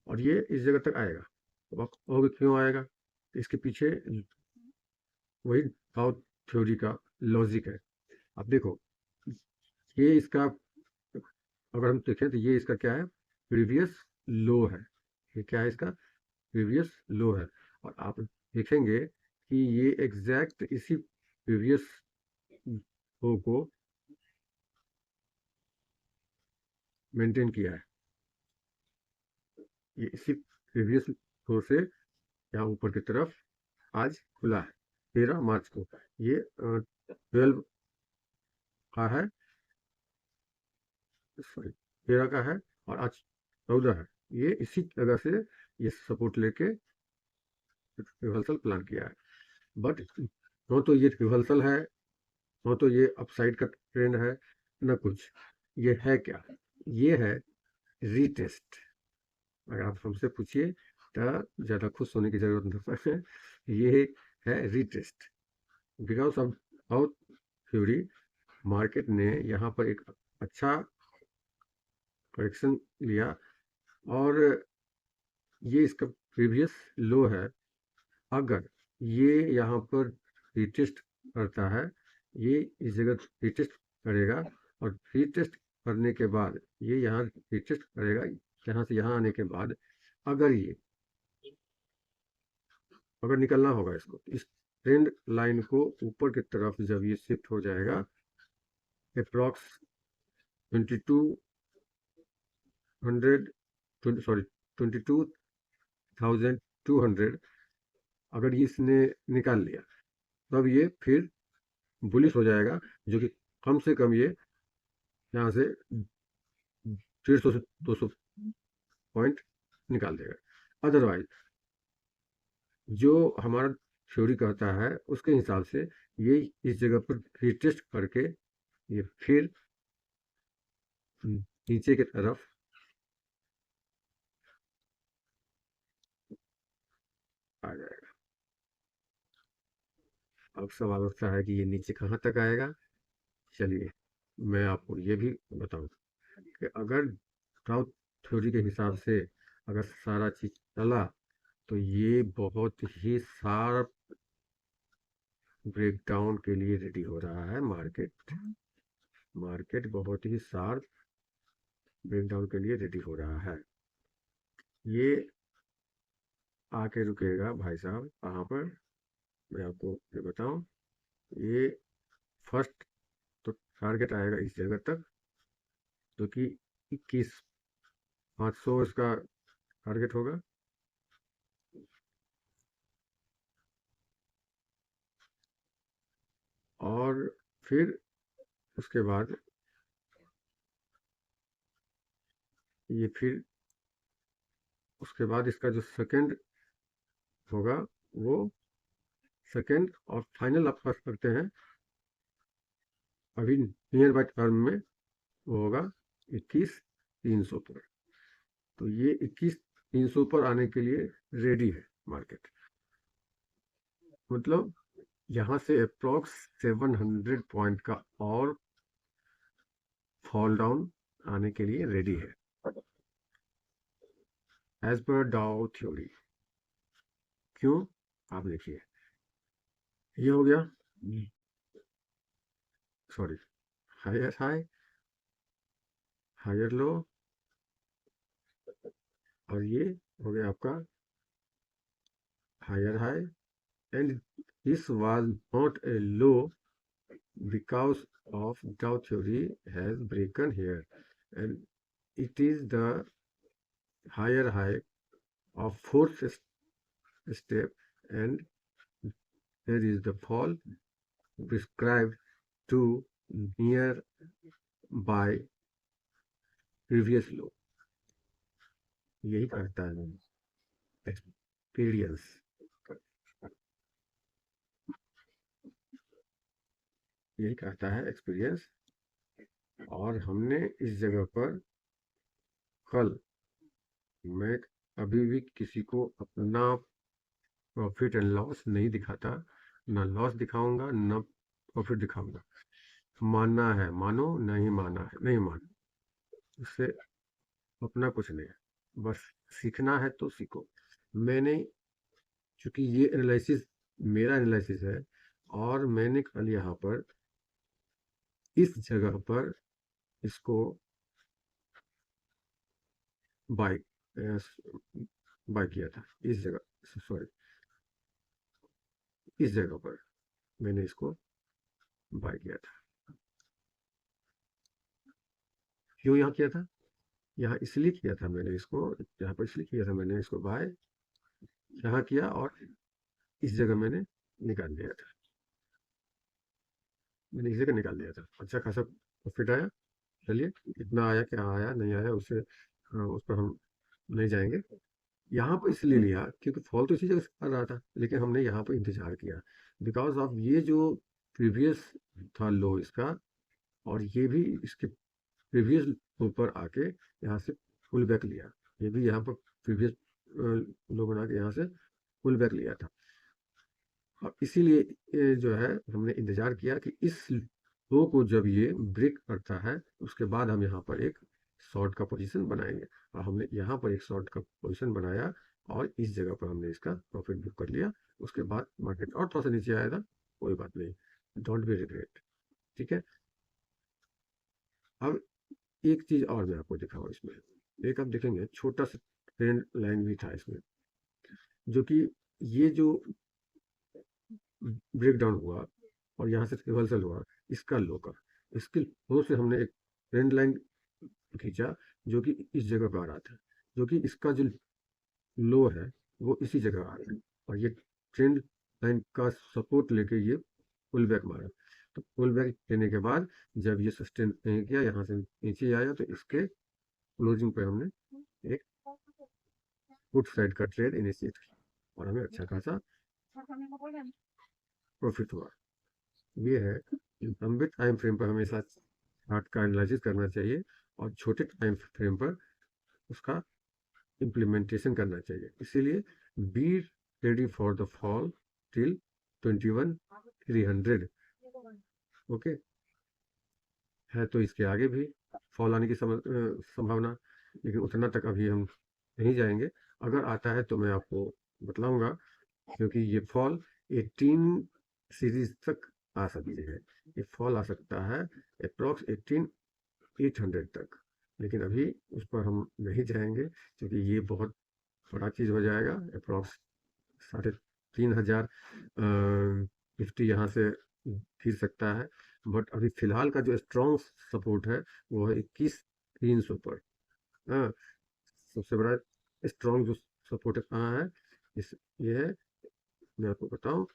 और ये इस जगह तक आएगा। अब आप कहोगे क्यों आएगा? इसके पीछे वही डाउ थ्योरी का लॉजिक है। अब देखो, ये इसका, अगर हम देखें तो ये इसका क्या है, प्रीवियस लो है। ये क्या है, इसका प्रीवियस लो है। और आप देखेंगे कि ये एग्जैक्ट इसी प्रीवियस लो को मेंटेन किया है। ये इसी प्रीवियस लो से यहाँ ऊपर की तरफ आज खुला है 13 मार्च को। ये 12 का है, सॉरी 13 का है, और आज 14 है। ये इसी जगह से ये सपोर्ट लेके रिवर्सल प्लान किया है। बट न तो ये रिवर्सल है, न तो ये अपसाइड का ट्रेंड है, न कुछ। ये है क्या? ये है रीटेस्ट। अगर आप हमसे पूछिए तो ज़्यादा खुश होने की जरूरत नहीं है। ये है retest. Because of how theory, market ने यहाँ पर एक अच्छा करेक्शन लिया, और ये इसका प्रीवियस लो है। अगर ये यहाँ पर रीटेस्ट करता है, ये इस जगह रीटेस्ट करेगा, और रीटेस्ट करने के बाद ये यहाँ रीटेस्ट करेगा, यहाँ से यहाँ आने के बाद अगर ये, अगर निकलना होगा इसको, इस ट्रेंड लाइन को ऊपर की तरफ जब ये शिफ्ट हो जाएगा अप्रॉक्स 2200, सॉरी 22,200, अगर ये इसने निकाल लिया, तब ये फिर बुलिश हो जाएगा, जो कि कम से कम ये यहाँ से 150 से 200 पॉइंट निकाल देगा। अदरवाइज जो हमारा थ्योरी कहता है उसके हिसाब से ये इस जगह पर रिटेस्ट करके ये फिर नीचे की तरफ आ जाएगा। अब सवाल उठता है कि ये नीचे कहाँ तक आएगा। चलिए मैं आपको ये भी बताऊं कि अगर डाउ थ्योरी के हिसाब से अगर सारा चीज चला, तो ये बहुत ही शार्प ब्रेकडाउन के लिए रेडी हो रहा है मार्केट। मार्केट बहुत ही शार्प ब्रेकडाउन के लिए रेडी हो रहा है। ये आके रुकेगा भाई साहब कहाँ पर, मैं आपको ये बताऊं। ये फर्स्ट तो टारगेट आएगा इस जगह तक, जो कि 21,500 इसका टारगेट होगा। और फिर उसके बाद ये फिर उसके बाद इसका जो सेकंड होगा, वो सेकंड और फाइनल आप कर सकते हैं अभी नियर बाय टर्म में, वो होगा 21,300 पर। तो ये 21,300 पर आने के लिए रेडी है मार्केट। मतलब यहाँ से अप्रॉक्स 700 पॉइंट का और फॉल डाउन आने के लिए रेडी है एज पर डाउ थ्योरी। क्यों? आप देखिए, ये हो गया, sorry, higher high, higher low, और ये हो गया आपका higher high. And this was not a low because of Dow theory has broken here, and it is the higher high of fourth step, and there is the fall prescribed to near by previous low। यही कहता है experience, यही कहता है experience. और हमने इस जगह पर कल, मैं अभी भी किसी को अपना प्रॉफिट एंड लॉस नहीं दिखाता, ना लॉस दिखाऊंगा ना प्रॉफिट दिखाऊंगा। मानना है मानो, नहीं माना है नहीं मानो, उससे अपना कुछ नहीं है। बस सीखना है तो सीखो। मैंने, चूंकि ये एनालिसिस मेरा एनालिसिस है, और मैंने कल यहाँ पर इस जगह पर इसको बाय बाय किया था, इस जगह, सॉरी, इस जगह पर मैंने इसको बाय किया था। क्यों यहाँ किया था? यहाँ इसलिए किया था मैंने इसको, यहाँ पर इसलिए किया था मैंने इसको बाय, यहाँ किया, और इस जगह मैंने निकाल लिया था। मैंने इस जगह निकाल लिया था, अच्छा खासा प्रॉफिट आया। चलिए, कितना आया क्या आया नहीं आया उससे उस पर हम नहीं जाएंगे। यहाँ पर इसलिए लिया क्योंकि फॉल तो इसी जगह से आ रहा था, लेकिन हमने यहाँ पर इंतजार किया बिकॉज ऑफ ये जो प्रीवियस था लो इसका, और ये भी इसके प्रीवियस ऊपर आके यहाँ से पुल बैक लिया, ये भी यहाँ पर प्रीवियस लो बना के यहाँ से पुल बैक लिया था। और इसीलिए जो है हमने इंतजार किया कि इस लो को जब ये ब्रेक करता है उसके बाद हम यहाँ पर एक शॉर्ट का पोजीशन बनाएंगे। और हमने यहाँ पर एक शॉर्ट का पोजीशन बनाया, और इस जगह पर हमने इसका प्रॉफिट बुक कर लिया। उसके बाद मार्केट और थोड़ा सा नीचे आया था, कोई बात नहीं, डोंट बी रिग्रेट। ठीक है। अब एक चीज और मैं आपको दिखाऊँ इसमें, एक आप देखेंगे छोटा सा ट्रेंड लाइन भी था इसमें, जो कि ये जो ब्रेक डाउन हुआ और यहाँ से रिवर्सल हुआ इसका लो का, इसके लो से हमने एक ट्रेंड लाइन खींचा जो कि इस जगह पर आ रहा था, जो कि इसका जो लो है वो इसी जगह आ रहा है, और ये ट्रेंड लाइन का सपोर्ट लेके ये पुल बैक मारा। तो पुल बैक लेने के बाद जब ये सस्टेन नहीं किया, यहाँ से नीचे आया, तो इसके क्लोजिंग पे हमने एक पुट साइड का ट्रेड इनिशिएट किया, और हमें अच्छा खासा प्रॉफिट हुआ। ये है, लंबे टाइम फ्रेम पर हमेशा चार्ट का एनालिसिस करना चाहिए, और छोटे टाइम फ्रेम पर उसका इम्प्लीमेंटेशन करना चाहिए। इसीलिए be ready for the fall till 21,300। Okay, है तो इसके आगे भी फॉल आने की संभावना, लेकिन उतना तक अभी हम नहीं जाएंगे। अगर आता है तो मैं आपको बतलाऊंगा, क्योंकि ये फॉल 18 सीरीज तक आ सकती है। ये फॉल आ सकता है अप्रॉक्स 18,800 तक, लेकिन अभी उस पर हम नहीं जाएंगे क्योंकि ये बहुत बड़ा चीज़ हो जाएगा। अप्रॉक्स 3,500 निफ्टी यहाँ से गिर सकता है। बट अभी फिलहाल का जो स्ट्रॉन्ग सपोर्ट है वो है 21,300 पर। हाँ, सबसे बड़ा स्ट्रॉन्ग जो सपोर्ट कहाँ है, इस ये है, मैं आपको बताऊं,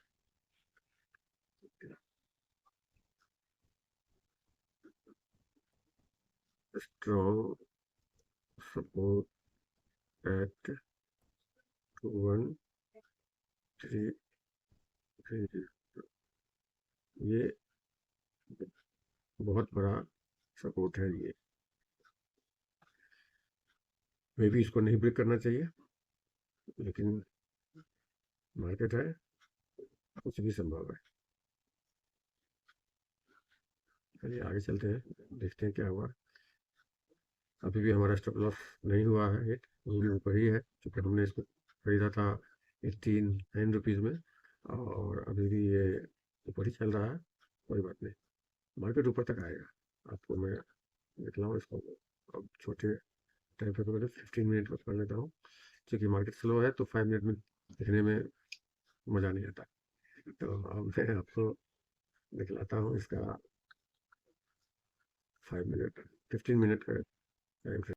स्ट्रॉन्ग सपोर्ट एट 1,330। ये बहुत बड़ा सपोर्ट है ये, मे भी इसको नहीं ब्रेक करना चाहिए, लेकिन मार्केट है, कुछ भी संभव है। चलिए आगे चलते हैं, देखते हैं क्या हुआ। अभी भी हमारा स्टॉप लॉस नहीं हुआ है, हिट भी ऊपर ही है, क्योंकि हमने इसको खरीदा था 89 रुपीज़ में, और अभी भी ये ऊपर ही चल रहा है। कोई बात नहीं, मार्केट ऊपर तक आएगा। आपको मैं दिखलाऊँ इसको, अब छोटे टाइम पे पहले 15 मिनट पर कर लेता हूँ, क्योंकि मार्केट स्लो है तो 5 मिनट में दिखने में मज़ा नहीं आता। तो अब मैं आपको दिखलाता हूँ इसका 5 मिनट 15 मिनट का टाइम।